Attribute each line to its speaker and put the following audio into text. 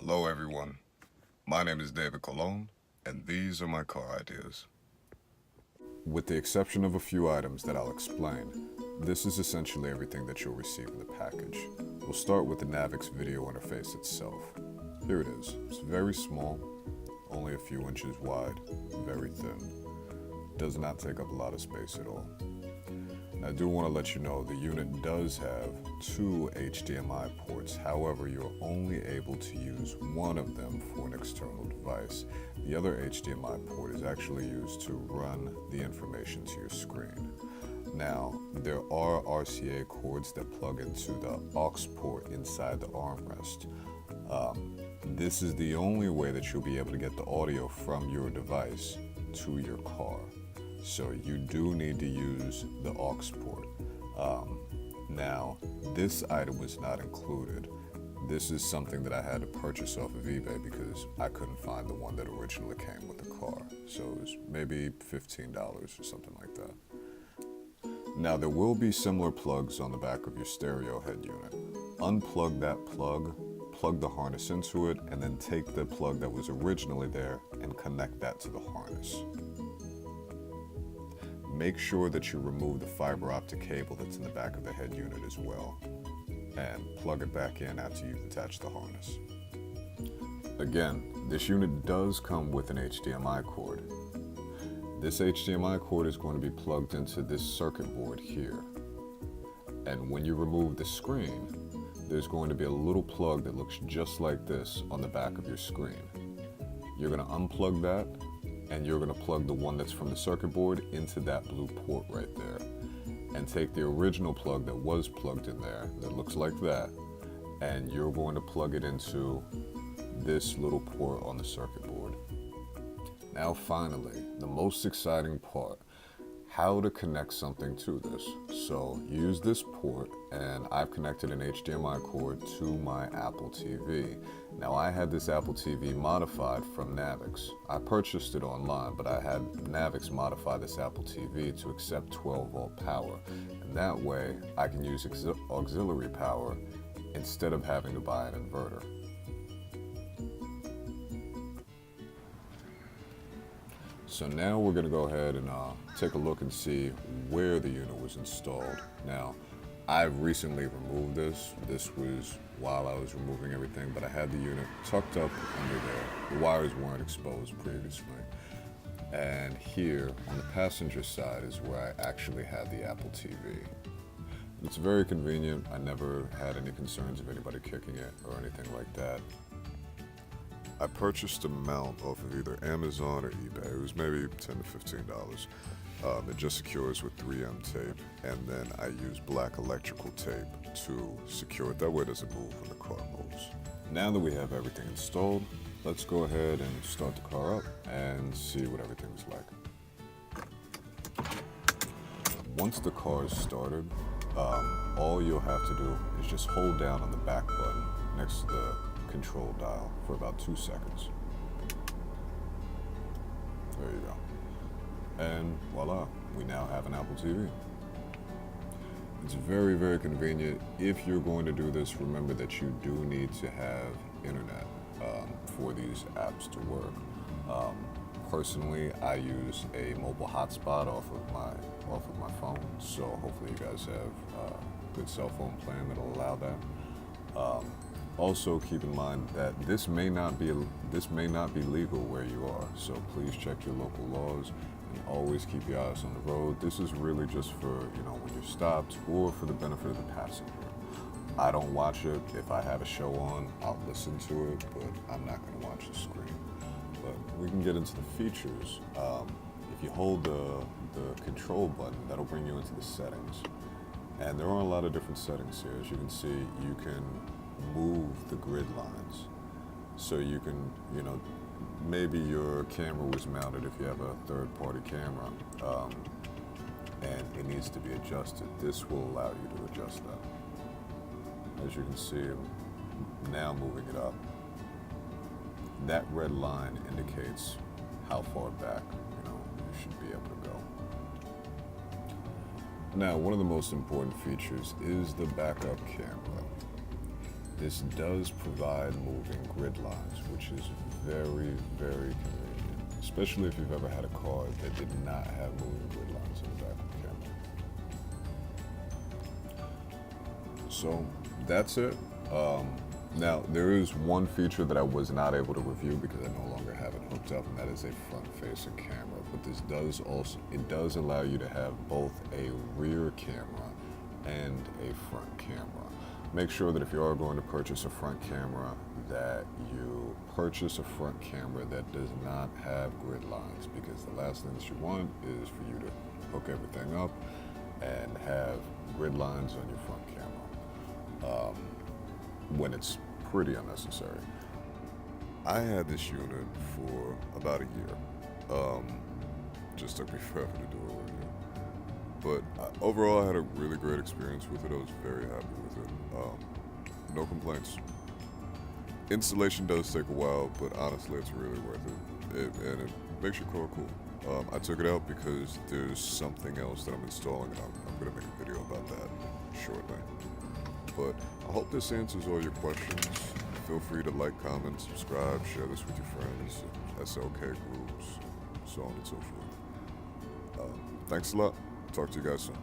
Speaker 1: Hello everyone, my name is David Colon, and these are my car ideas. With the exception of a few items that I'll explain, this is essentially everything that you'll receive in the package. We'll start with the Naviks video interface itself. Here it is. It's very small, only a few inches wide, very thin. Does not take up a lot of space at all. I do want to let you know the unit does have 2 HDMI ports. However, you're only able to use one of them for an external device. The other HDMI port is actually used to run the information to your screen. Now, there are RCA cords that plug into the aux port inside the armrest. This is the only way that you'll be able to get the audio from your device to your car. So you do need to use the aux port. Now, this item was not included. This is something that I had to purchase off of eBay because I couldn't find the one that originally came with the car. So it was maybe $15 or something like that. Now, there will be similar plugs on the back of your stereo head unit. Unplug that plug, plug the harness into it, and then take the plug that was originally there and connect that to the harness. Make sure that you remove the fiber optic cable that's in the back of the head unit as well, and plug it back in after you've attached the harness. Again, this unit does come with an HDMI cord. This HDMI cord is going to be plugged into this circuit board here. And when you remove the screen, there's going to be a little plug that looks just like this on the back of your screen. You're going to unplug that, and you're going to plug the one that's from the circuit board into that blue port right there. And take the original plug that was plugged in there, that looks like that, and you're going to plug it into this little port on the circuit board. Now finally, the most exciting part, how to connect something to this. So use this port, and I've connected an HDMI cord to my Apple TV. Now I had this Apple TV modified from Naviks. I purchased it online, but I had Naviks modify this Apple TV to accept 12-volt power. And that way I can use auxiliary power instead of having to buy an inverter. So now we're going to go ahead and take a look and see where the unit was installed. Now, I've recently removed this. This was while I was removing everything, but I had the unit tucked up under there. The wires weren't exposed previously. And here on the passenger side is where I actually had the Apple TV. It's very convenient. I never had any concerns of anybody kicking it or anything like that. I purchased a mount off of either Amazon or eBay. It was maybe $10 to $15. It just secures with 3M tape, and then I use black electrical tape to secure it. That way it doesn't move when the car moves. Now that we have everything installed, let's go ahead and start the car up and see what everything's like. Once the car is started, all you'll have to do is just hold down on the back button next to the control dial for about 2 seconds. There you go. And voila, we now have an Apple TV. It's very, very convenient. If you're going to do this, remember that you do need to have internet for these apps to work. Personally, I use a mobile hotspot off of my phone, so hopefully you guys have a good cell phone plan that'll allow that. Also, keep in mind that this may not be legal where you are, so please check your local laws and always keep your eyes on the road. This is really just for, when you're stopped or for the benefit of the passenger. I don't watch it. If I have a show on, I'll listen to it, but I'm not going to watch the screen. But we can get into the features. If you hold the control button, that'll bring you into the settings. And there are a lot of different settings here. As you can see, you can move the grid lines. So you can, maybe your camera was mounted if you have a third-party camera, and it needs to be adjusted. This will allow you to adjust that. As you can see, I'm now moving it up. That red line indicates how far back, you should be able to go. Now, one of the most important features is the backup camera. This does provide moving grid lines, which is very, very convenient, especially if you've ever had a car that did not have moving grid lines in the back of the camera. So that's it. Now, there is one feature that I was not able to review because I no longer have it hooked up, and that is a front-facing camera. But this does allow you to have both a rear camera and a front camera. Make sure that if you are going to purchase a front camera, that you purchase a front camera that does not have grid lines, because the last thing that you want is for you to hook everything up and have grid lines on your front camera when it's pretty unnecessary. I had this unit for about a year. Just took me forever to do a review. But overall, I had a really great experience with it. I was very happy with it. No complaints. Installation does take a while, but honestly, it's really worth it. And it makes your car cool. I took it out because there's something else that I'm installing, and I'm going to make a video about that shortly. But I hope this answers all your questions. Feel free to like, comment, subscribe, share this with your friends, SLK groups, so on and so forth. Thanks a lot. Talk to you guys soon.